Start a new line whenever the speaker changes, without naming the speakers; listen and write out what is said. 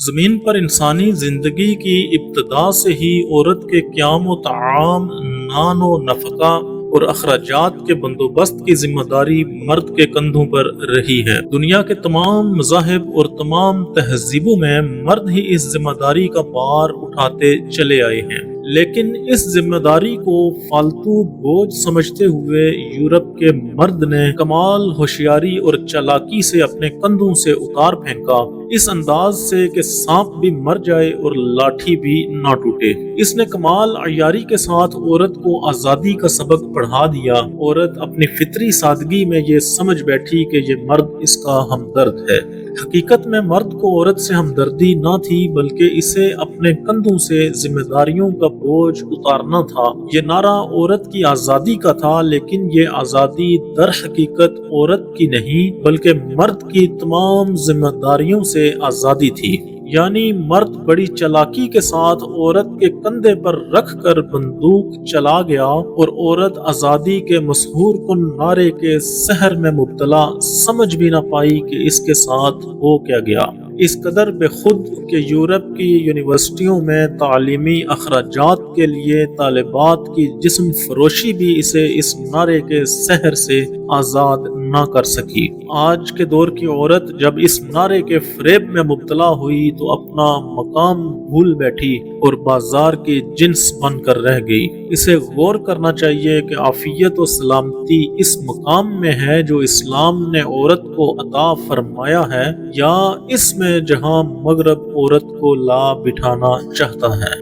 زمین پر انسانی زندگی کی ابتدا سے ہی عورت کے قیام و طعام، نان و نفقہ اور اخراجات کے بندوبست کی ذمہ داری مرد کے کندھوں پر رہی ہے۔ دنیا کے تمام مذاہب اور تمام تہذیبوں میں مرد ہی اس ذمہ داری کا بار اٹھاتے چلے آئے ہیں، لیکن اس ذمہ داری کو فالتو بوجھ سمجھتے ہوئے یورپ کے مرد نے کمال ہوشیاری اور چالاکی سے اپنے کندھوں سے اتار پھینکا، اس انداز سے کہ سانپ بھی مر جائے اور لاٹھی بھی نہ ٹوٹے۔ اس نے کمال عیاری کے ساتھ عورت کو آزادی کا سبق پڑھا دیا۔ عورت اپنی فطری سادگی میں یہ سمجھ بیٹھی کہ یہ مرد اس کا ہمدرد ہے۔ حقیقت میں مرد کو عورت سے ہمدردی نہ تھی، بلکہ اسے اپنے کندھوں سے ذمہ داریوں کا بوجھ اتارنا تھا۔ یہ نعرہ عورت کی آزادی کا تھا، لیکن یہ آزادی در حقیقت عورت کی نہیں بلکہ مرد کی تمام ذمہ داریوں سے آزادی تھی۔ یعنی مرد بڑی چالاکی کے ساتھ عورت کے کندھے پر رکھ کر بندوق چلا گیا اور عورت آزادی کے مسحور کن نعرے کے سحر میں مبتلا سمجھ بھی نہ پائی کہ اس کے ساتھ ہو کیا گیا۔ اس قدر بے خود کہ یورپ کی یونیورسٹیوں میں تعلیمی اخراجات کے لیے طالبات کی جسم فروشی بھی اسے اس نعرے کے سحر سے آزاد نہ کر سکی۔ آج کے دور کی عورت جب اس نعرے کے فریب میں مبتلا ہوئی تو اپنا مقام بھول بیٹھی اور بازار کی جنس بن کر رہ گئی۔ اسے غور کرنا چاہیے کہ عافیت و سلامتی اس مقام میں ہے جو اسلام نے عورت کو عطا فرمایا ہے، یا اس میں جہاں مغرب عورت کو لا بٹھانا چاہتا ہے۔